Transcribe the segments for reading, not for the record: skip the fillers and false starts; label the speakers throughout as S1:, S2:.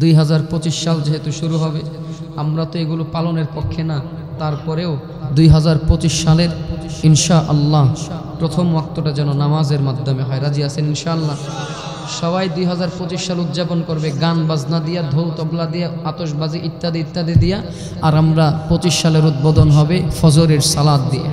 S1: 2025 সাল যেহেতু শুরু হবে, আমরা তো এগুলো পালনের পক্ষে না, তারপরেও 2025 সালের ইনশাআল্লাহ প্রথম ওয়াক্তটা যেন নামাজের মাধ্যমে হয়। রাজি আছেন ইনশাআল্লাহ? সবাই 2025 সাল উদযাপন করবে গান বাজনা দিয়া, ঢোল তবলা দিয়া, আতশবাজি ইত্যাদি ইত্যাদি দিয়া, আর আমরা 25 সালের উদ্বোধন হবে ফজরের সালাত দিয়ে।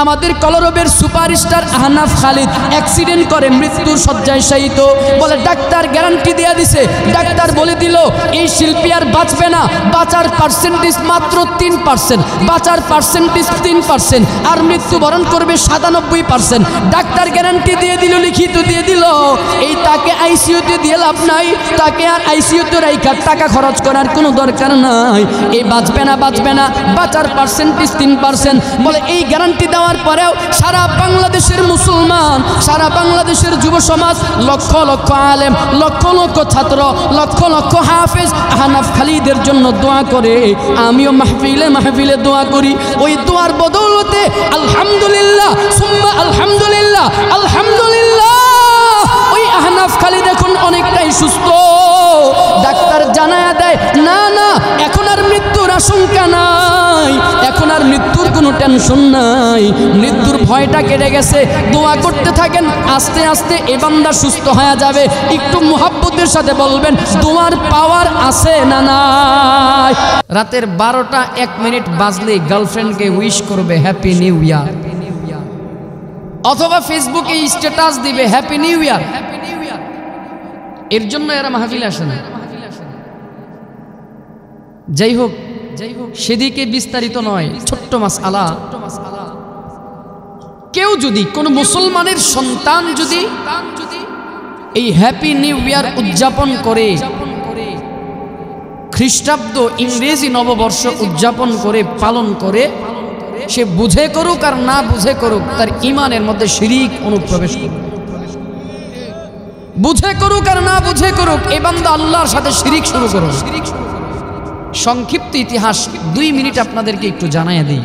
S1: আমাদের কলরবের সুপারস্টার আহনাফ খালিদ অ্যাক্সিডেন্ট করে মৃত্যুর শয্যায় শায়িত। বলে ডাক্তার গ্যারান্টি দিয়ে দিছে, ডাক্তার বলে দিল এই শিল্পী আর বাঁচবে না, বাঁচার পার্সেন্টেজ মাত্র 3%, বাঁচার পার্সেন্টেজ 3%, আর মৃত্যুবরণ করবে 97%। ডাক্তার গ্যারান্টি দিয়ে দিল, লিখিত দিয়ে দিল। এই তাকে আইসিইউতে দিয়ে লাভ নাই, তাকে আর আইসিইউতে রাইখা টাকা খরচ করার কোনো দরকার নাই। এই বাঁচবে না, বাঁচবে না, বাঁচার পার্সেন্টেজ 3%। বলে এই গ্যারান্টি দেওয়ার পরেও সারা বাংলাদেশের মুসলমান, সারা বাংলাদেশের যুব সমাজ, লক্ষ লক্ষ আলেম, লক্ষ লক্ষ ছাত্র, লক্ষ লক্ষ হাফেজ আহনাফ খালিদের জন্য দোয়া করে। আমিও মাহফিলে মাহফিলে দোয়া করি। ওই দোয়ার বদৌলতে আলহামদুলিল্লাহ সুম্মা আলহামদুলিল্লাহ আলহামদুলিল্লাহ ওই আহনাফ খালিদ এখন অনেকটাই সুস্থ। ডাক্তার জানায়া দেয় না না, এখন আর মৃত্যুর আশঙ্কা নাই, এখন আর মৃত্যুর কোনো টেনশন নাই, মৃত্যুর ভয়টা কেটে গেছে। দোয়া করতে থাকেন, আস্তে আস্তে এ বান্দা সুস্থ হয়ে যাবে। একটু মুহাব্বতের সাথে বলবেন দোয়ার পাওয়ার আছে না নাই? রাতের 12টা 1 মিনিট বাজলে গার্লফ্রেন্ডকে উইশ করবে হ্যাপি নিউ ইয়ার, অথবা ফেসবুকে স্ট্যাটাস দিবে হ্যাপি নিউ ইয়ার। এর জন্য এরা মাহফিলে আসে না। যাই হোক, সেদিকে বিস্তারিত নয়, ছোট্ট মাসআলা। কেউ যদি কোন মুসলমানের সন্তান যদি এই হ্যাপি নিউ ইয়ার উদযাপন করে, খ্রিস্টাব্দ ইংরেজি নববর্ষ উদযাপন করে, পালন করে, সে বুঝে করুক আর না বুঝে করুক, তার ঈমানের মধ্যে শিরিক অনুপ্রবেশ করুক। বুঝে করুক আর না বুঝে করুক, এই বান্দা আল্লাহর সাথে শিরিক শুরু করুক। সংক্ষিপ্ত ইতিহাস 2 মিনিট আপনাদেরকে একটু জানাইয়া দিই।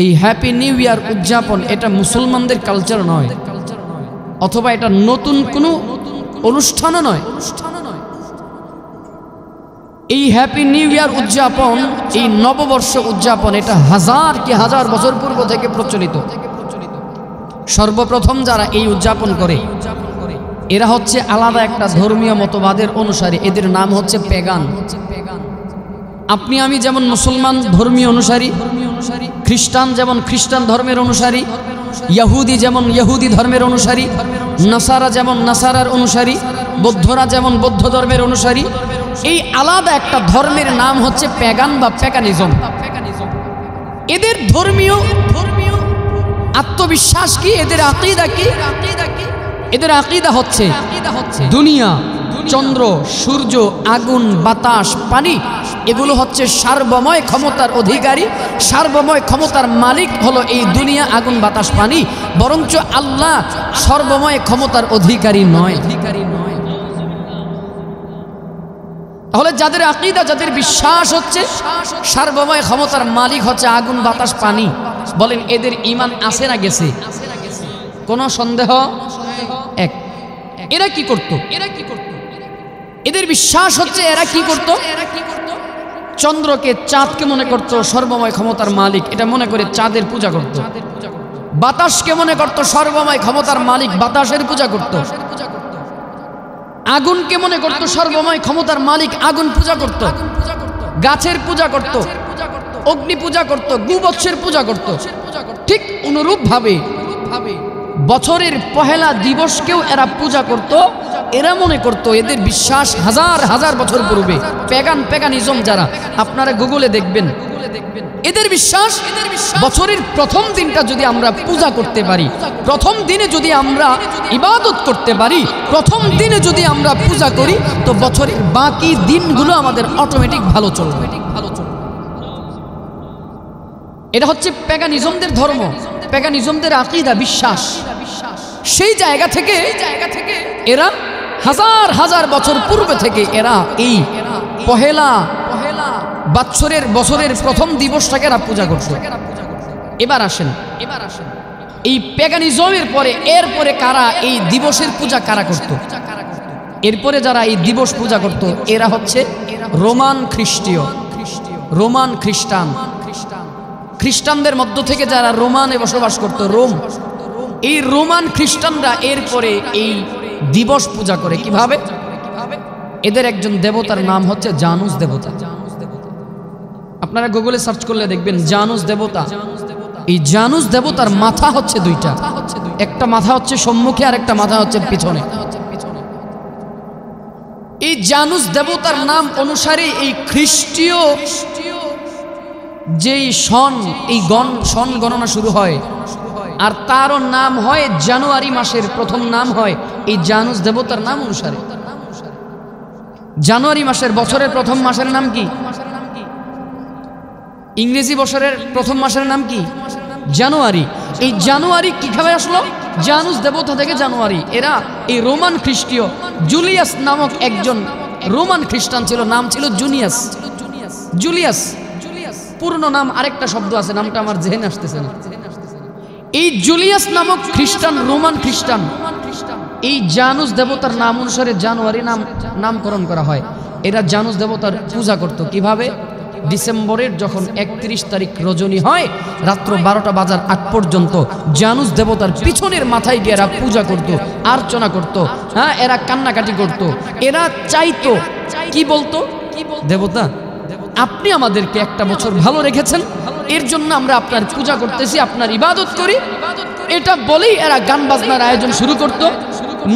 S1: এই হ্যাপি নিউ ইয়ার উদযাপন এটা মুসলমানদের কালচার নয়, অথবা এটা নতুন কোনো অনুষ্ঠানও নয়। এই হ্যাপি নিউ ইয়ার উদযাপন, এই নববর্ষ উদযাপন, এটা হাজার কি হাজার বছর পূর্ব থেকে প্রচলিত। সর্বপ্রথম যারা এই উদযাপন করে এরা হচ্ছে আলাদা একটা ধর্মীয় মতবাদের অনুসারী, এদের নাম হচ্ছে পেগান। আপনি আমি যেমন মুসলমান ধর্মীয় অনুসারী, খ্রিস্টান যেমন খ্রিস্টান ধর্মের অনুসারী, ইহুদি যেমন ইহুদি ধর্মের অনুসারী, নাসারা যেমন নাসারার অনুসারী, বৌদ্ধরা যেমন বৌদ্ধ ধর্মের অনুসারী, এই আলাদা একটা ধর্মের নাম হচ্ছে পেগান বা প্যাগানিজম। এদের ধর্মীয় আত্মবিশ্বাস কি, এদের আকীদা কি? এদের আকীদা হচ্ছে দুনিয়া, চন্দ্র, সূর্য, আগুন, বাতাস, পানি, এগুলো হচ্ছে সার্বময় ক্ষমতার অধিকারী, সার্বময় ক্ষমতার মালিক হলো এই দুনিয়া, আগুন, বাতাস, পানি, বরঞ্চ আল্লাহ সর্বময় ক্ষমতার অধিকারী নয়। তাহলে যাদের আকীদা, যাদের বিশ্বাস হচ্ছে সার্বময় ক্ষমতার মালিক হচ্ছে আগুন, বাতাস, পানি, বলেন এদের ঈমান আছে না গেছে? কোনো সন্দেহ? এক। এরা কি করত? এদের বিশ্বাস হচ্ছে এরা কি করত? চন্দ্রকে, চাঁদকে মনে করত সর্বময় ক্ষমতার মালিক, এটা মনে করে চাঁদের পূজা করত। বাতাসকে মনে করত সর্বময় ক্ষমতার মালিক, বাতাসের পূজা করত। আগুনকে মনে করত সর্বময় ক্ষমতার মালিক, আগুন পূজা করত। গাছের পূজা করত, অগ্নি পূজা করত, গোবৎসের পূজা করত। ঠিক অনুরূপ ভাবে বছরের পহেলা দিবসকেও এরা পূজা করত। এরা মনে করত, এদের বিশ্বাস হাজার হাজার বছর পূর্বে, প্যাগানিজম যারা, আপনারা গুগলে দেখবেন, এদের বিশ্বাস বছরের প্রথম দিনটা যদি আমরা পূজা করতে পারি, প্রথম দিনে যদি আমরা ইবাদত করতে পারি, প্রথম দিনে যদি আমরা পূজা করি, তো বছরের বাকি দিনগুলো আমাদের অটোমেটিক ভালো চলবে। এটা হচ্ছে প্যাগানিজমদের ধর্ম, প্যাগানিজমদের আকীদা, বিশ্বাস। সেই জায়গা থেকে এরা হাজার হাজার বছর পূর্বে থেকে এরা এই পহেলা বছরের প্রথম দিবসটাকে এরা পূজা করত। এবার আসেন এই প্যাগানিজমের পরে এরপরে কারা এই দিবসের পূজা কারা করত? এরপরে যারা এই দিবস পূজা করত এরা হচ্ছে রোমান খ্রিস্টীয়, রোমান খ্রিস্টান। খ্রিস্টানদের মধ্য থেকে যারা রোমানে বসবাস করত, রোম, এই রোমান খ্রিস্টানরা এরপরে এই দিবস পূজা করে কিভাবে? এদের একজন দেবতার নাম হচ্ছে জানুস দেবতা। আপনারা গুগলে সার্চ করলে দেখবেন জানুস দেবতা। এই জানুস দেবতার মাথা হচ্ছে দুইটা, একটা মাথা হচ্ছে সম্মুখে আর একটা মাথা হচ্ছে পিছনে। এই জানুস দেবতার নাম অনুসারে এই খ্রিস্টীয় যেই সন, এই সন গণনা শুরু হয়, আর তারও নাম হয় জানুয়ারি মাসের প্রথম নাম হয় এই জানুস দেবতার নাম অনুসারে। জানুয়ারি মাসের বছরের প্রথম মাসের নাম কি? ইংরেজি বছরের প্রথম মাসের নাম কি? জানুয়ারি। এই জানুয়ারি কিভাবে আসলো? জানুস দেবতা থেকে জানুয়ারি। এরা এই রোমান খ্রিস্টীয়, জুলিয়াস নামক একজন রোমান খ্রিস্টান ছিল, নাম ছিল জুনিয়াস। জুলিয়াস পূর্ণ নাম আরেকটা শব্দ আছে, নামটা আমার জেহেনে আসতেছে না। এই জুলিয়াস নামক খ্রিস্টান, রোমান খ্রিস্টান, এই জানুস দেবতার নাম অনুসারে জানুয়ারি নামকরণ করা হয়। এরা জানুস দেবতার পূজা করত কিভাবে? ডিসেম্বরের যখন 31 তারিখ রজনী হয়, রাত্র 12টা বাজার আগ পর্যন্ত জানুস দেবতার পিছনের মাথায় গিয়ে এরা পূজা করত, আর্চনা করত। হ্যাঁ, এরা কান্নাকাটি করত। এরা চাইতো, কি বলতো? দেবতা, আপনি আমাদেরকে একটা বছর ভালো রেখেছেন, এর জন্য আমরা আপনার পূজা করতেছি, আপনার ইবাদত করি। এটা বলেই এরা গান বাজনার আয়োজন শুরু করত,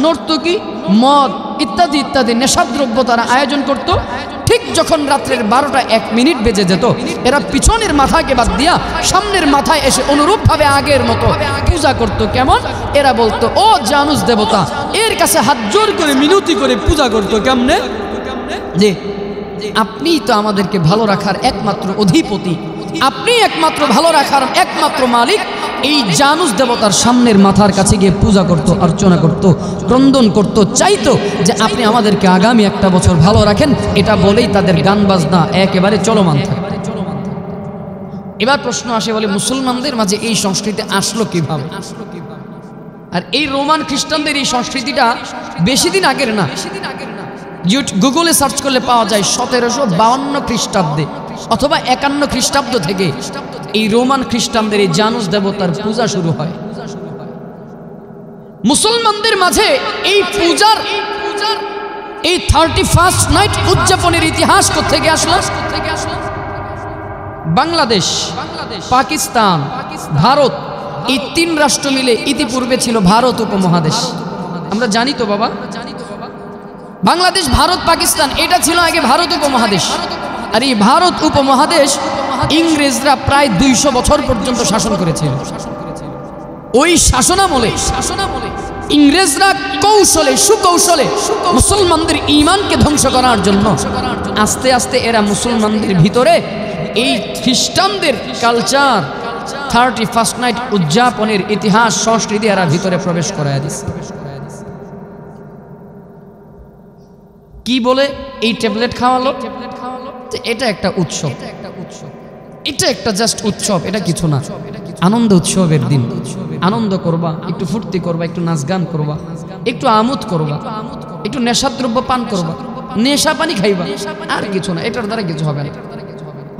S1: নর্তকী, মদ ইত্যাদি ইত্যাদি নেশাদ্রব্য তারা আয়োজন করত। ঠিক যখন রাত্রের 12টা 1 মিনিট বেজে যেত, এরা পিছনের মাথাকে বাদ দিয়া সামনের মাথায় এসে অনুরূপভাবে আগের মতো পূজা করত। কেমন? এরা বলতো, ও জানুস দেবতা, এর কাছে হাত জোর করে মিনতি করে পূজা করত। কেমনে? যে আপনি তো আমাদেরকে ভালো রাখার একমাত্র অধিপতি, আপনি একমাত্র ভালো রাখার একমাত্র মালিক। এই জানুস দেবতার সামনের মাথার কাছে গিয়ে পূজা করত, অর্চনা করত, ক্রন্দন করত, চাইতো যে আপনি আমাদেরকে আগামী একটা বছর ভালো রাখেন। এটা বলেই তাদের গান বাজনা একেবারে চলমান থাকে। এবার প্রশ্ন আসে, বলে মুসলমানদের মাঝে এই সংস্কৃতি আসলো কিভাবে? আর এই রোমান খ্রিস্টানদের এই সংস্কৃতিটা বেশি দিন আগের না। গুগলে সার্চ করলে পাওয়া যায় 1752 খ্রিস্টাব্দে অথবা 51 খ্রিস্টাব্দ থেকে এই রোমান খ্রিস্টানদের এই জানুস দেবতার পূজা শুরু হয়। মুসলমানদের মাঝে এই পূজার এই 31st নাইট উদযাপনের ইতিহাস কোত্থেকে আসলো? বাংলাদেশ, পাকিস্তান, ভারত, এই 3 রাষ্ট্র মিলে ইতিপূর্বে ছিল ভারত উপমহাদেশ। আমরা জানি তো বাবা, বাংলাদেশ, ভারত, পাকিস্তান, এটা ছিল আগে ভারত উপমহাদেশ। আর এই ভারত উপমহাদেশ ইংরেজরা প্রায় 200 বছর পর্যন্ত শাসন করেছিল। ওই শাসনামলে ইংরেজরা কৌশলে, সুকৌশলে মুসলমানদের ঈমানকে ধ্বংস করার জন্য আস্তে আস্তে এরা মুসলমানদের ভিতরে এই খ্রিস্টানদের কালচার, 31st নাইট উদযাপনের ইতিহাস, সংস্কৃতি এরা ভিতরে প্রবেশ করায় দিচ্ছে। কি বলে? এই ট্যাবলেট খাওয়ালো, এটা একটা উৎসব, এটা একটা জাস্ট উৎসব, এটা কিছু না। আনন্দ উৎসবের দিন, আনন্দ করবা, একটু ফুর্তি করবা, একটু নাচ গান করবা, একটু আমোদ করবা, একটু নেশাদ্রব্য পান করবা, নেশা পানি খাইবা, আর কিছু না। এটার দ্বারা কিছু হবে না।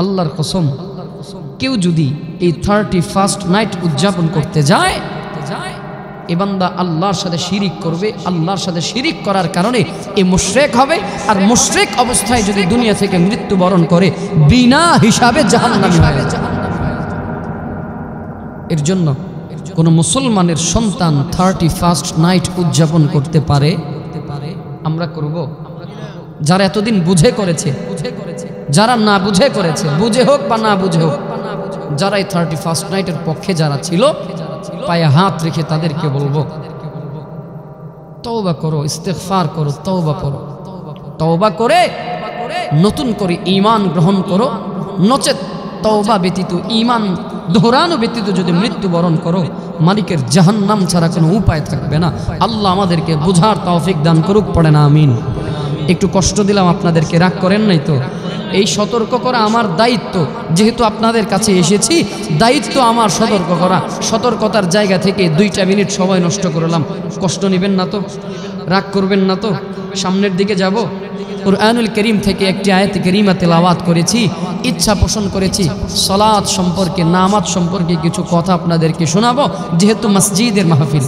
S1: আল্লাহর কসম, কেউ যদি এই 31st নাইট উদযাপন করতে যায়, এ বান্দা আল্লাহর সাথে শিরিক করবে। আল্লাহর সাথে শিরিক করার কারণে এ মুশরিক হবে। আর মুশরিক অবস্থায় যদি দুনিয়া থেকে মৃত্যুবরণ করে, বিনা হিসাবে জাহান্নামী হবে। এর জন্য কোন মুসলমানের সন্তান 31st নাইট উদযাপন করতে পারে, আমরা করব। যারা এতদিন বুঝে করেছে, যারা না বুঝে করেছে, বুঝে হোক বা না বুঝে হোক, যারা এই 31st নাইটের পক্ষে যারা ছিল, পায়ে হাত রেখে তাদেরকে বলবো, তওবা করো, ইস্তেগফার করো, তওবা করো, তওবা করে নতুন করে ঈমান গ্রহণ করো। নচেত তওবা ব্যতীত, ঈমান দোহরানো ব্যতীত যদি মৃত্যুবরণ করো, মালিকের জাহান্নাম ছাড়া কোনো উপায় থাকবে না। আল্লাহ আমাদেরকে বুঝার তৌফিক দান করুক, পড়ে না আমিন। একটু কষ্ট দিলাম আপনাদেরকে, রাগ করেন নাই তো? এই সতর্ক করা আমার দায়িত্ব, যেহেতু আপনাদের কাছে এসেছি, দায়িত্ব আমার সতর্ক করা। সতর্কতার জায়গা থেকে 2টা মিনিট সময় নষ্ট করলাম, কষ্ট নেবেন না তো? রাগ করবেন না তো? সামনের দিকে যাব। কুরআনুল কারীম থেকে একটি আয়াত কারীমা তেলাওয়াত করেছি, ইচ্ছা পোষণ করেছি সালাত সম্পর্কে, নামাজ সম্পর্কে কিছু কথা আপনাদেরকে শোনাবো, যেহেতু মসজিদের মাহফিল।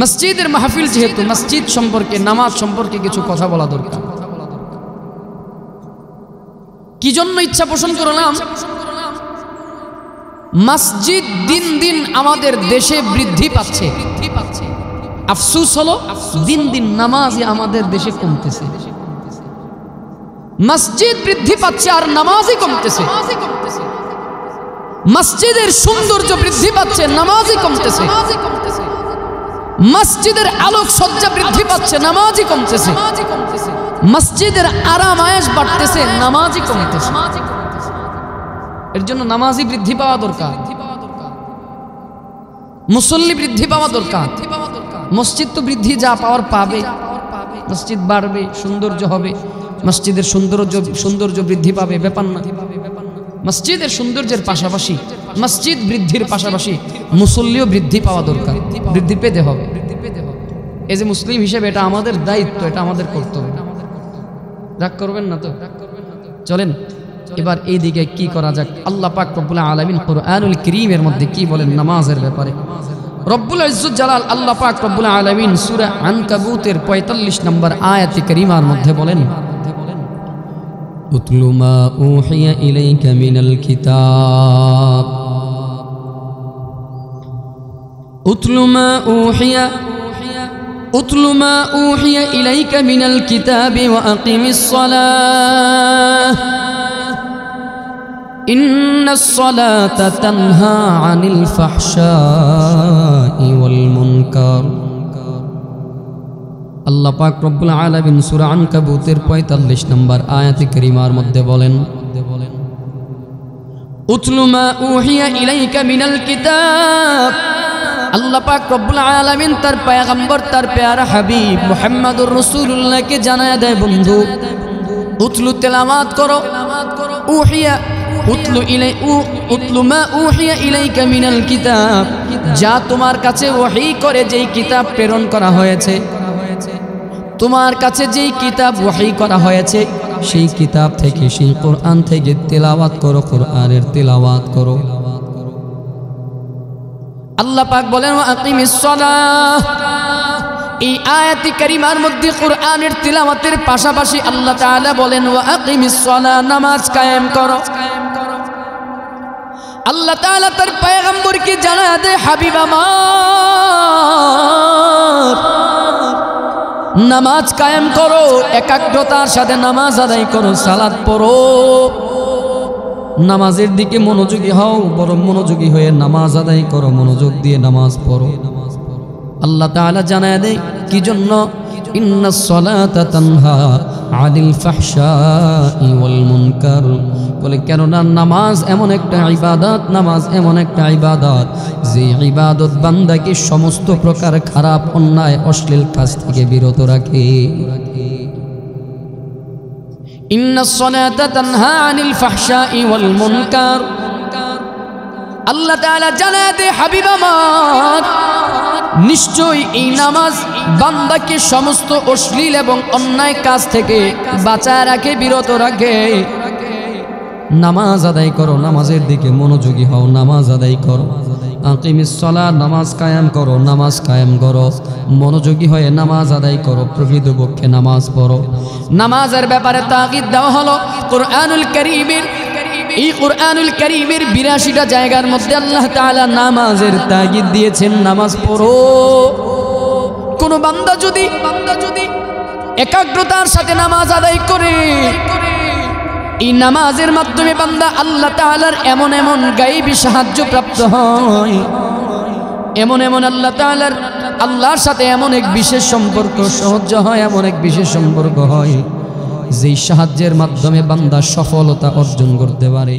S1: মসজিদের মাহফিল যেহেতু, মসজিদ সম্পর্কে, নামাজ সম্পর্কে কিছু কথা বলা দরকার। কি জন্য ইচ্ছা পোষণ করলাম? মসজিদ দিন দিন আমাদের দেশে বৃদ্ধি পাচ্ছে। আফসোস হলো দিন দিন নামাজই আমাদের দেশে কমতেছে। মসজিদ বৃদ্ধি পাচ্ছে আর নামাজই কমতেছে। মসজিদের সৌন্দর্য বৃদ্ধি পাচ্ছে, নামাজই কমতেছে। মসজিদের আলোক সজ্জা বৃদ্ধি পাচ্ছে, নামাজই কমতেছে। মসজিদের আরাম আয়েশ বাড়তেছে, নামাজই কমতেছে। এর জন্য নামাজই বৃদ্ধি পাওয়া দরকার, মুসল্লি বৃদ্ধি পাওয়া দরকার। মসজিদ তো বৃদ্ধি যা পাওয়ার পাবে, মসজিদ বাড়বে, সৌন্দর্য হবে, মসজিদের সৌন্দর্য বৃদ্ধি পাবে, ব্যাপার না। মসজিদের সৌন্দর্যের পাশাপাশি, মসজিদ বৃদ্ধির পাশাপাশি মুসল্লিও বৃদ্ধি পাওয়া দরকার, বৃদ্ধি পেতে হবে। এই যে মুসলিম হিসেবে এটা আমাদের দায়িত্ব, এটা আমাদের কর্তব্য। রাগ করবেন না তো? চলেন এবার এই দিকে কি করা যাক। আল্লাহ পাক রব্বুল আলামিন কুরআনুল কারীমের মধ্যে কি বলেন নামাজের ব্যাপারে? রব্বুল ইজ্জত জালাল আল্লাহ পাক রব্বুল আলামিন সূরা আনকাবুতের 45 নম্বর আয়াতে কারীমার মধ্যে বলেন, উতলু মা উহিয়া ইলাইকা মিনাল কিতাব, উতলু মা উহিয়া ইলাইকা মিনাল কিতাবি ওয়া আকিমিস সালাহ ইন্নাস সালাতা তানহা আনিল ফাহশাই ওয়াল মুনকার। আল্লাহ পাক রব্বুল আলামিন সূরা আনকাবুতের 45 নম্বর আয়াতে কারীমার মধ্যে বলেন, উতলু মা উহিয়া ইলাইকা মিনাল কিতাব। আল্লাহ পাক রব্বুল আলামিন তার পয়গম্বর, তার প্যারা হাবিব মুহাম্মদুর রাসূলুল্লাহকে জানায়া দেয়, বন্ধু উতলু তেলাওয়াত করো, উতলু মা উহিয়া ইলাইকা মিনাল কিতাব, যা তোমার কাছে ওহী করে যেই কিতাব প্রেরণ করা হয়েছে, তোমার কাছে যেই কিতাব ওহী করা হয়েছে সেই কিতাব থেকে, সেই কোরআন থেকে তেলাওয়াত করো, কোরআনের তেলাওয়াত করো। আল্লাহ পাক বলেন ওয়া আকিমিস সালাহ। এই আয়াতে কারিমার মধ্যে কোরআনের তিলাওয়াতের পাশাপাশি আল্লাহ তাআলা বলেন ওয়া আকিমিস সালাহ, নামাজ কায়েম করো। আল্লাহ তাআলা তার পয়গম্বরকে জানায় দেয়, হাবিব আমার নামাজ কায়েম করো, একাগ্রতার সাথে নামাজ আদায় করো, সালাত পড়ো, নামাজের দিকে মনোযোগী হও, বড় মনোযোগী হয়ে নামাজ আদায় করো, মনোযোগ দিয়ে নামাজ পড়ো। আল্লাহ তাআলা জানায় দেয় কি জন্য, ইন্নাস সালাতা তানহা আনিল ফাহশাই ওয়াল মুনকার, বলে কেননা নামাজ এমন একটা ইবাদত, নামাজ এমন একটা ইবাদত যে ইবাদত বান্দাকে সমস্ত প্রকার খারাপ, অন্যায়, অশ্লীল কাজ থেকে বিরত রাখে। ইন্নাস সালাতা তানহা আনিল ফাহশাই ওয়াল মুনকার। আল্লাহ তাআলা জানায় দে, হাবিব আমার নিশ্চয় এই নামাজ বান্দাকে সমস্ত অশ্লীল এবং অন্যায় কাজ থেকে বাঁচায় রাখে, বিরত রাখে। নামাজ আদায় করো, নামাজের দিকে মনোযোগী হও, নামাজ আদায় করো। আকিমিস সালাহ, নামাজ কায়েম করো, নামাজ কায়েম করো, মনোযোগী হয়ে নামাজ আদায় করো, প্রকৃতপক্ষে নামাজ পড়ো। নামাজের ব্যাপারে তাগিদ দেওয়া হলো কুরআনুল কারীমের। এই কুরআনুল কারীমের 82টা জায়গার মধ্যে আল্লাহ তাআলা নামাজের তাগিদ দিয়েছেন, নামাজ পড়ো। কোন বান্দা যদি একাগ্রতার সাথে নামাজ আদায় করে, এই নামাজের মাধ্যমে বান্দা আল্লাহ তাআলার এমন এমন গায়েবী সাহায্য প্রাপ্ত হয়, এমন এমন আল্লাহ তাআলার, আল্লাহর সাথে এমন এক বিশেষ সম্পর্ক সহজ হয়, এমন এক বিশেষ সম্পর্ক হয় যেই সাহায্যের মাধ্যমে বান্দা সফলতা অর্জন করতে পারে।